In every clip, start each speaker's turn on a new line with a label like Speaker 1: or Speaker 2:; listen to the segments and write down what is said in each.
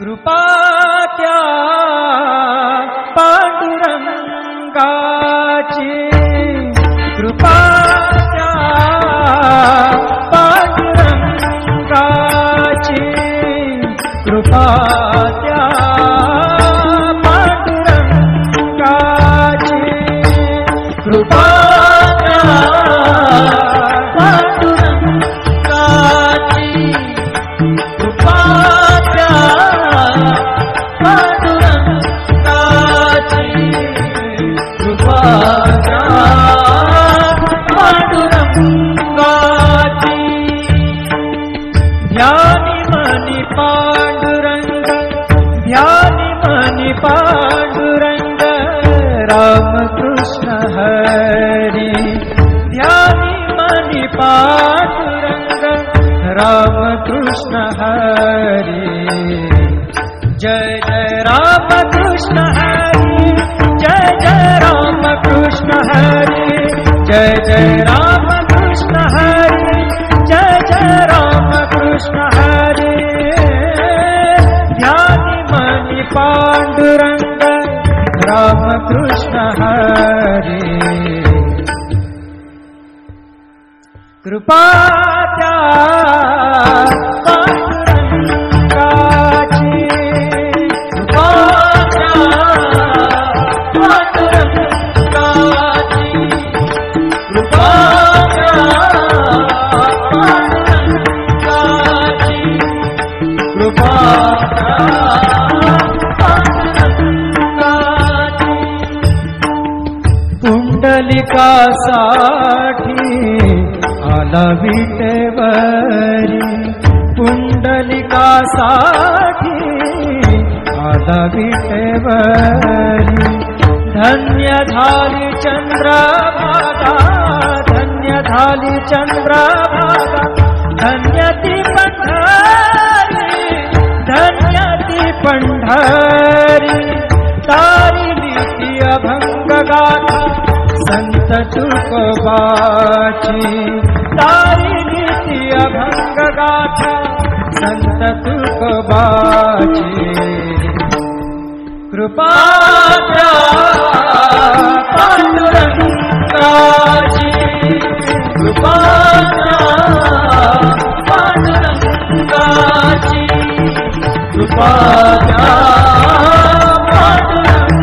Speaker 1: कृपा त्या पांडुरंगाची, कृपा त्या पांडुरंगाची, कृपा त्या पांडुरंगाची, कृपा त्या पांडुरंगाची, कृपा त्या पांडुरंगाची, कृपा त्या पांडुरंगाची. ध्यानी मनी पांडुरंग, ध्यानी मनी पांडुरंग, रामकृष्ण हरी. ध्यानी मनी पांडुरंग, रामकृष्ण हरी. जय जय रामकृष्ण हरी, जय जय रामकृष्ण हरी, जय जय रामकृष्ण हरी, जय जय रामकृष्ण हरी. ध्यानी मनी पांडुरंग, रामकृष्ण हरी. कृपा त्या पांडुरंगाची, कृपा त्या पांडुरंगाची, कृपा त्या पांडुरंगाची, कृपा त्या पांडुरंगाची. पुंडलिकासाठी आला विटेवरी, पुंडलिकासाठी आला विटेवरी. धन्य झाली चंद्रभागा, धन्य झाली चंद्रभागा, धन्य ती पंढरी, धन्य ती पंढरी. तारिली ती अभंग गाथा संत तुकोबाची, तारिली ती अभंग गाथा संत तुकोबाची. कृपा त्या पांडुरंगाची, कृपा त्या पांडुरंगाची, कृपा त्या पांडुरंगाची.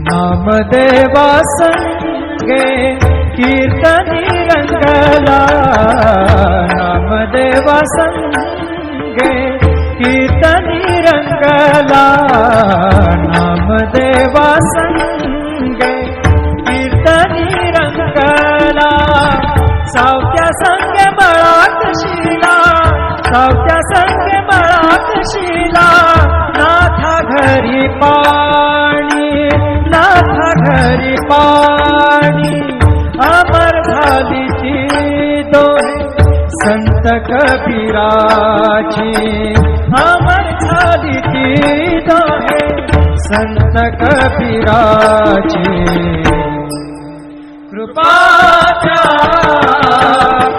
Speaker 1: नामदेवा संगे कीर्तनी रंगला, नामदेवा संगे कीर्तनी रंगला, नामदेवा संगे कीर्तनी रंगला. सावत्या संगे मळात शिला, सावत्या संगे मळात शिला. नाथा घरी पाणी, नाथा घरी पाणी, अमर झाली ती दोहे संत कबीराची, अमर झाली ती दोहे संत कबीराची. कृपा त्या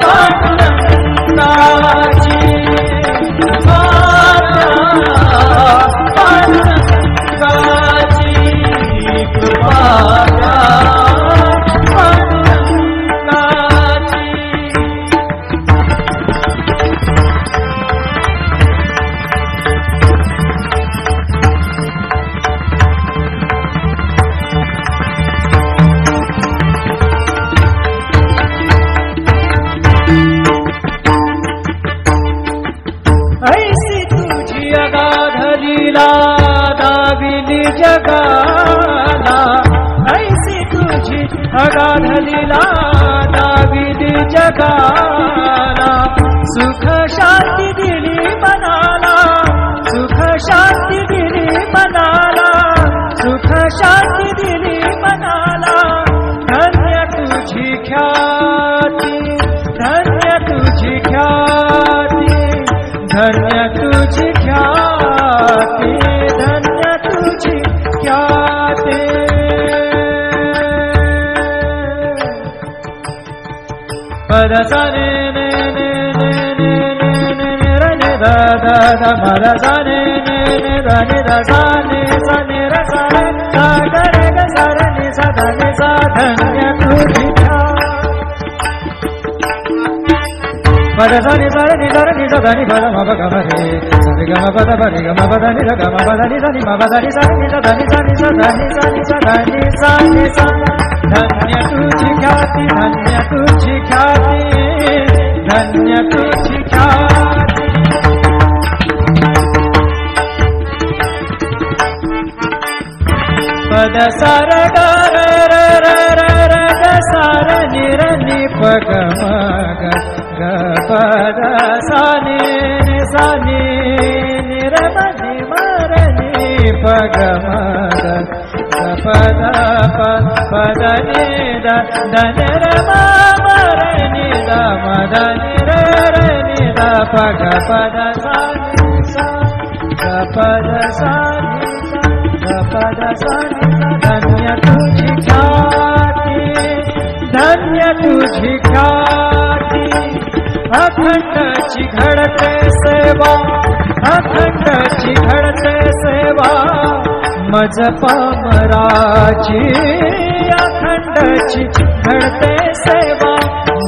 Speaker 1: पांडुरंगाची, कृपा त्या पांडुरंगाची, कृपा त्या पांडुरंगाची. ऐसी तुझी अगाध लीला दाविली जगाला, ऐसी तुझी अगाध लीला दाविली जगाला. सुख शांती दिली मनाला, सुख शांती दिली मनाला, सुख शांती दिली मनाला. धन्य तुझी ख्याती, धन्य तुझी धन्य तुझी ख्याती, धन्य तुझी ख्याती। पद सा ने ने ने ने ने ने ने रे ने दा दा दा पद सा ने ने ने दा ने दा सा ने रे सा रे सा ग रे ग सा रे नि सा धा नि सा। धन्य तुझी पद सा नि सा रे नि सा रे नि सा धा नि पद म प ग म रे सा रे ग म प द प रे ग म प द नि रे ग म प द नि सा नि म प द नि सा नि सा धा नि सा नि सा धा नि सा नि सा धा नि सा नि सा। धन्य तुझी ख्याति, धन्य तुझी ख्याति, धन्य तुझी ख्याति। पद सा रे ग रे रे रे रे रे ग सा रे नि रे नि प ग म ग ग प द सा नि नि सा नि नि रे म नि म रे नि प ग म ग प द प द नि द द नि रे म म रे नि द म द नि रे रे नि द प ग प द सा नि सा ग प द सा नि सा ग प द सा नि सा। धन्य तुझी ख्याति, धन्य तुझी ख्याति। अखंड चिघड़ते सेवा, अखंड चिघड़ते सेवा मज पामराची। अखंड चिघड़ते सेवा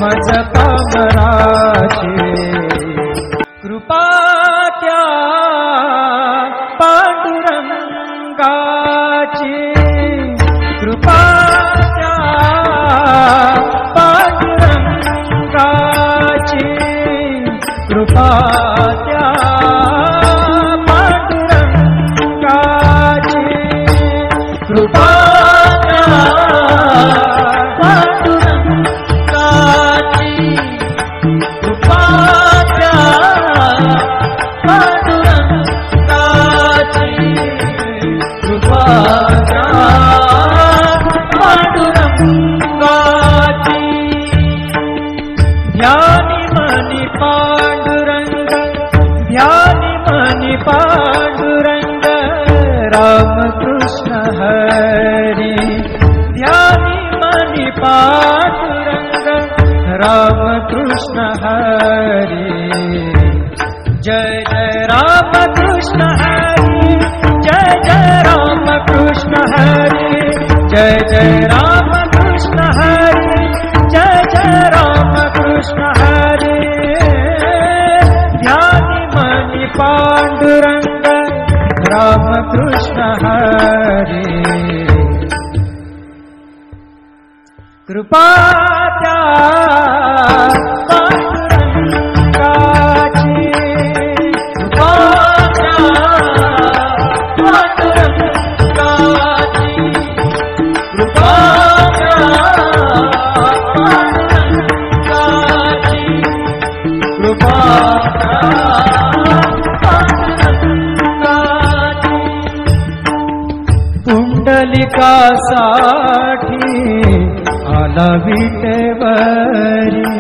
Speaker 1: मज पामराची। कृपा त्या पांडुरंगाची, कृपा त्या पांडुरंगाची, कृपा त्या पांडुरंगाची, कृपा त्या पांडुरंगाची, कृपा त्या पांडुरंगाची, कृपा त्या पांडुरंगाची। ध्यानी मनी पांडुरंग, ध्यानी मनी पांडुरंग, राम कृष्ण हरी। ध्यानी मनी पांडुरंग, राम कृष्ण हरी। जय जय राम कृष्ण हरी, जय जय राम कृष्ण हरी, जय जय राम कृष्ण हरी, जय जय राम कृष्ण हरी। ध्यानी मनी पांडुरंग, राम कृष्ण हरी। कृपा त्या पांडुरंगाची, कृपा त्या पांडुरंगाची, कृपा त्या पांडुरंगाची, कृपा त्या पांडुरंगाची। पुंडलिकासाठी आला विटेवरी,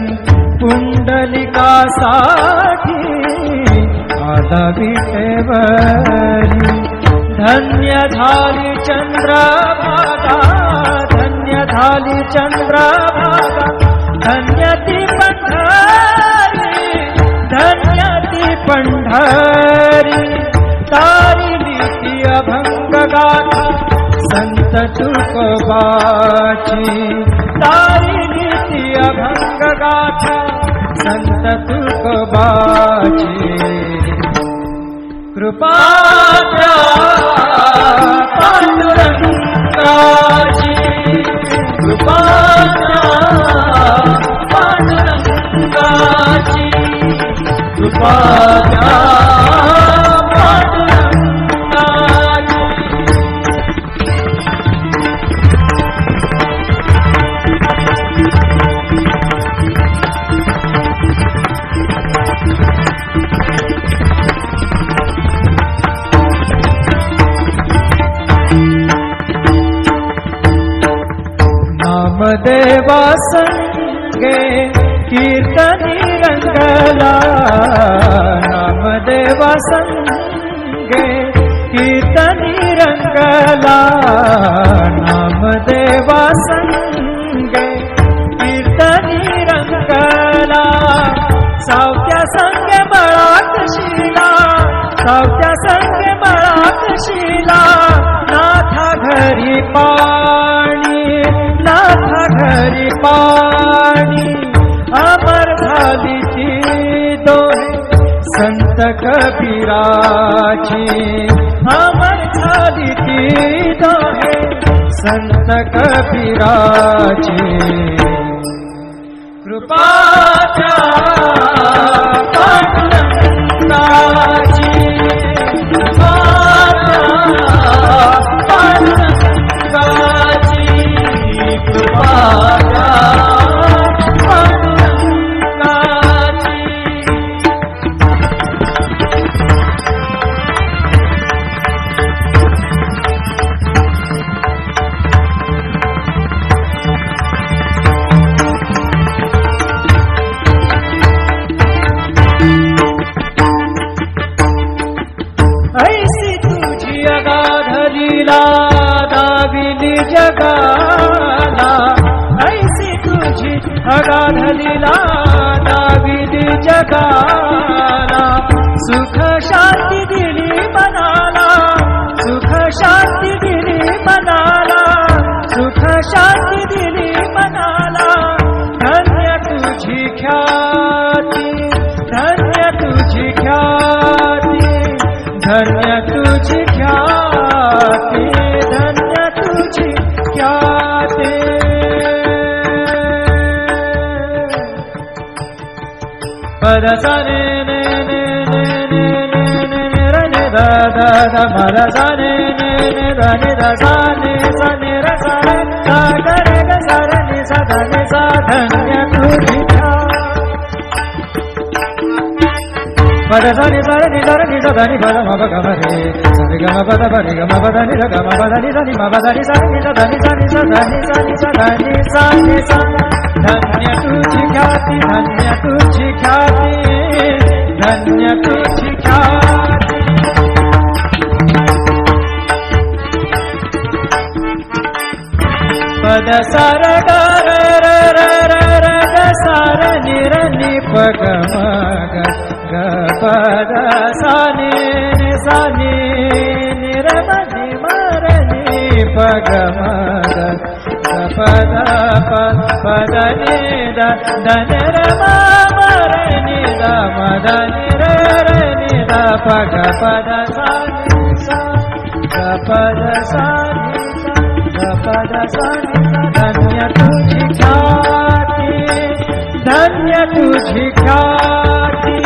Speaker 1: पुंडलिकासाठी आला विटेवरी। धन्य झाली चंद्रभागा, धन्य झाली चंद्रभागा, धन्य ती पंढरी, धन्य ती पंढरी। तारिली ती अभंग गाथा संत तुकोबाची, तारिली ती अभंग गाथा संत तुकोबाची। कृपा त्या पांडुरंगाची, कृपा त्या पांडुरंगाची, कृपा त्या पांडुरंगाची। नामदेवा संगे कीर्तनी रंगला, नामदेवा संगे कीर्तनी रंगला नामदेवा संगे कीर्तनी रंगला सावत्या संगे बळात शिला सावत्या संगे बळात शिला नाथा घरी पाणी नाथा घरी पाणी अमर झाली ती दोहे संत कबीराची अमर झाली ती दोहे संत कबीराची कृपाच्या पांडुरंगाची पांडुरंगाची कृपाच्या दाविली जगाला ऐसी तुझी अगाध लीला दाविली जगाला सुख शांती दिली मनाला सुख शांती दिली मनाला सुख शांती दिली मनाला धन्य तुझी ख्याती धन्य तुझी ख्याती धन्य तुझी ख्याती धन्य तुझी ख्याती पद सा ने ने ने ने ने ने ने रे ने दा दा दा मद सा ने ने ने दा ने दा सा ने र सा रे सा ग रे ग सा रे नि सा ध नि सा धन्य तुझी पद सा नि सा रे नि सा ध नि पद म प ग म रे सा रे ग म पद प रे ग म पद नि र ग म पद नि ध नि म पद नि सा नि सा ध नि सा नि सा ध नि सा नि सा ध नि सा नि सा धन्य तुझी ख्याती धन्य तुझी ख्याती धन्य तुझी ख्याती पद सा र ग र र र र र ग सा र नि र नि प ग म ग ग पद सा नि सा नि नि र म नि म र नि प ग म ग पद पद नि द ध नि र म म र नि द म द नि र र नि द प ग पद सा नि सा ग पद सा नि सा ग पद सा नि सा धन्य तुझी ख्याती धन्य तुझी ख्याती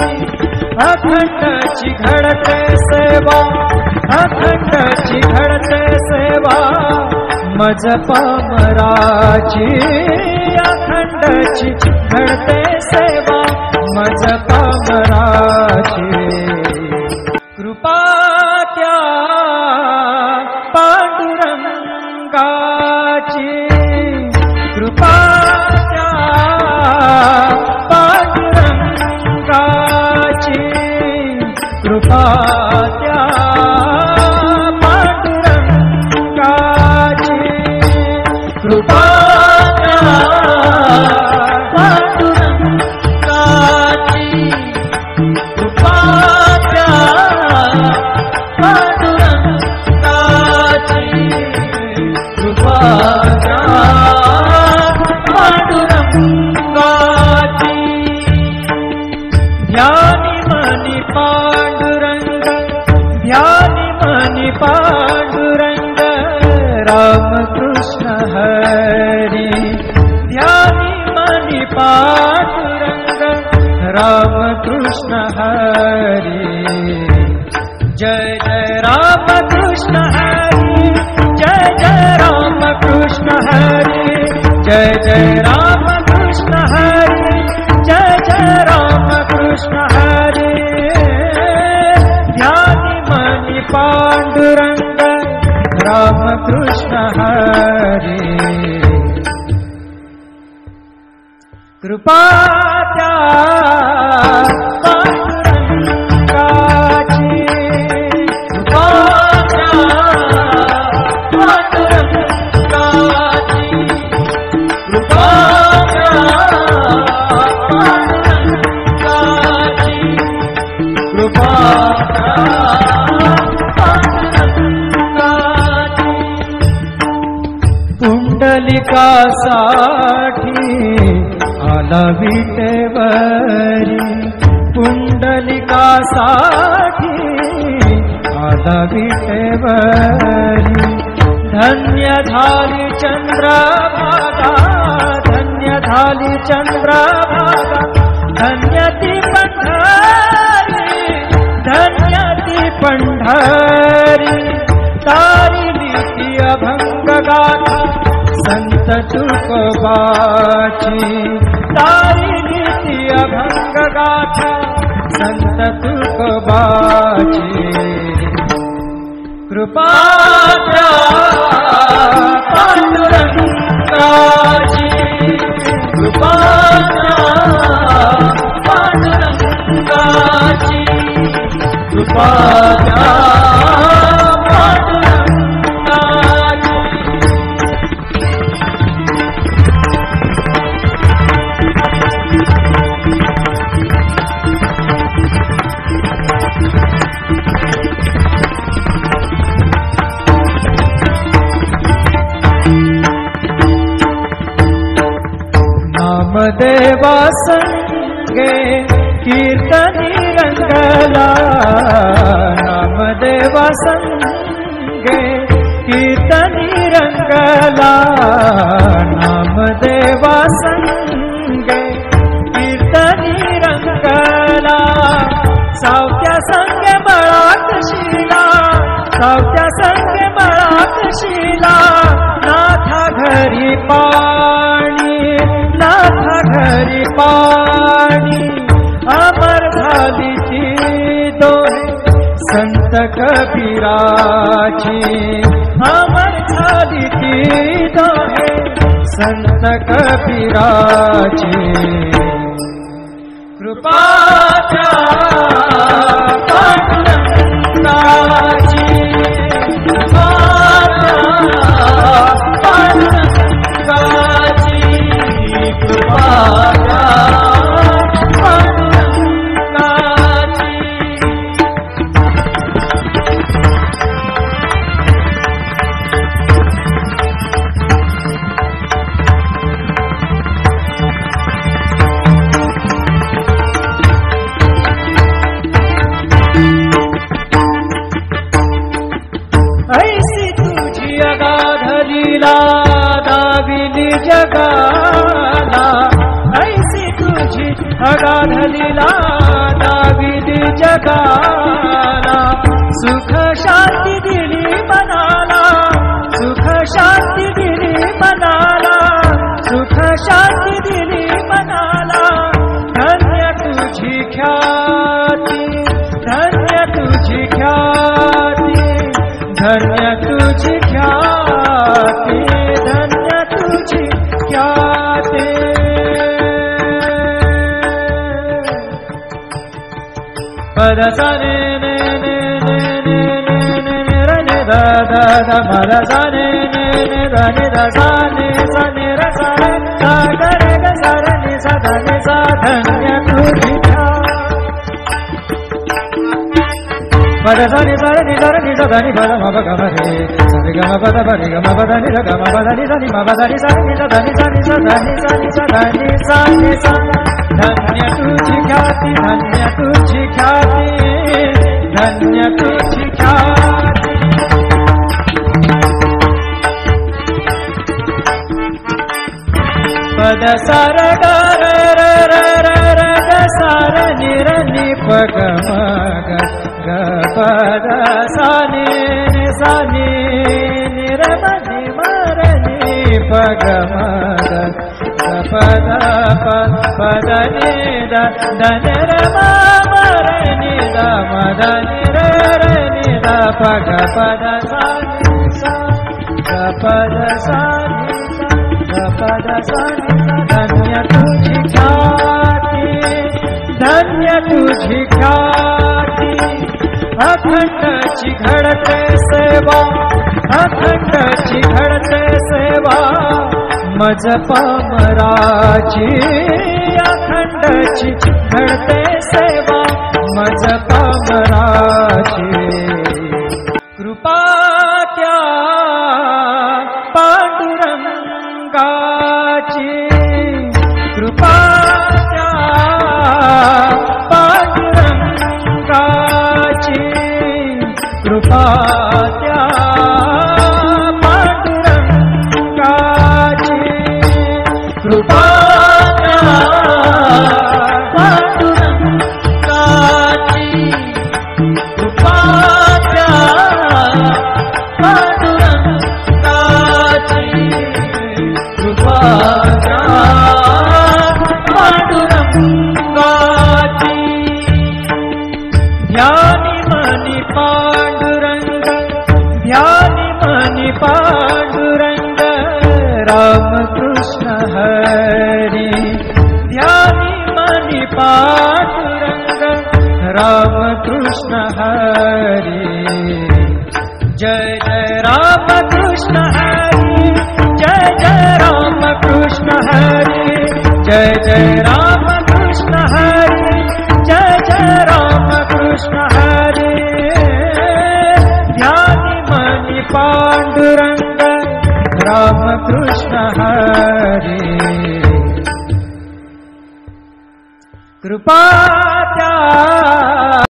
Speaker 1: अखंडची घडते सेवा अखंडची घडते सेवा मज पामराची अखंडची घडते सेवा मज पामराची कृपा त्या पांडुरंगाची कृपा त्या पांडुरंगाची कृपा त्या पांडुरंगाची कृपा त्या पांडुरंगाची कृपा त्या पांडुरंगाची कृपा त्या पांडुरंगाची ध्यानी मनी पांडुरंग ध्यानी मनी पांडुरंग रामकृष्ण हरी ध्यानी मनी पांडुरंग रामकृष्ण हरी जय जय रामकृष्ण हरी जय जय रामकृष्ण हरी जय जय रामकृष्ण हरी जय जय रामकृष्ण हरी ध्यानी मनी पांडुरंग रामकृष्ण हरी कृपा त्या पांडुरंगाची पुंडलिकासाठी आला विटेवरी, पुंडलिकासाठी आला विटेवरी. धन्य झाली चंद्रभागा, धन्य झाली चंद्रभागा, धन्य ती पंढरी, धन्य ती पंढरी. तारिली ती अभंग गाथा संत तुकोबाची, तारिली ती अभंग गाथा संत तुकोबाची. कृपा द्या पांडुरंगाची, कृपा द्या पांडुरंगाची, कृपा द्या पांडुरंगाची. नामदेवा संगे कीर्तनी रंगला, नामदेवा संगे कीर्तनी रंगला, नामदेवा संगे कीर्तनी रंगला. सावत्या संगे मळात शिला, सावत्या संगे मळात शिला. नाथा घरी पाणी, नाथा घरी पाणी. अमर झाली ती दोहे संत कबीराची, अमर झाली ती दोहे संत कबीराची. कृपा द्या पांडुरंगाची, कृपा द्या पांडुरंगाची, कृपा द्या पांडुरंगाची. ऐसी तुझी अगाधलीला दाविली जगाला, ऐसी तुझी अगाधलीला दाविली जगाला. सुख शांती दिली मनाला, सुख शांती दिली मनाला, सुख शांती दिली मनाला. धन्य तुझी ख्याती, धन्य तुझी ख्याती, धन्य तुझी ख्याती, धन्य तुझी ख्याती. पद सा ने ने ने ने ने ने ने ने र ने दा दा दा म र सा ने ने ने दा ने दा सा ने र सा रे सा ग रे ग सा र ने सा दा ने सा. धन्य तुझी पद सा नि सा नि सा नि सा दा नि प म प ग म रे सा रे ग म प द प रे ग म प द नि र ग म प द नि सा नि म प द नि सा नि सा दा नि सा नि सा दा नि सा नि सा दा नि सा नि सा. धन्य तुझी ख्याती, धन्य तुझी ख्याती, धन्य तुझी ख्याती. पद सा र ग र र र र र ग सा र नि र नि प ग म ग ग प द सा नि नि सा नि नि र म नि म र नि प ग म ग ग प द प प द नि द द नि र म म र नि द म द नि र र नि द प ग प द सा नि सा ग प द सा नि सा ग प द सा नि सा. धन्य तुझी ख्याती, धन्य तुझी ख्याती. अखंडची घडते सेवा, अखंडची घडते सेवा. मज पामराची अखंडची घडते सेवा. मज पामराची. कृपा त्या पांडुरंगा कृपा त्या पांडुरंगाची कृपा त्या पांडुरंगाची कृपा त्या पांडुरंगाची कृपा त्या पांडुरंगाची ध्यानी मनी पांडुरंग ध्यानी मनी पांडुरंग रामकृष्ण हरी ध्यानी मनी पांडुरंग रामकृष्ण हरी जय जय रामकृष्ण हरी जय जय रामकृष्ण हरी जय जय रामकृष्ण हरी जय जय रामकृष्ण हरी ध्यानी मनी पांडुरंग रामकृष्ण हरी कृपा त्या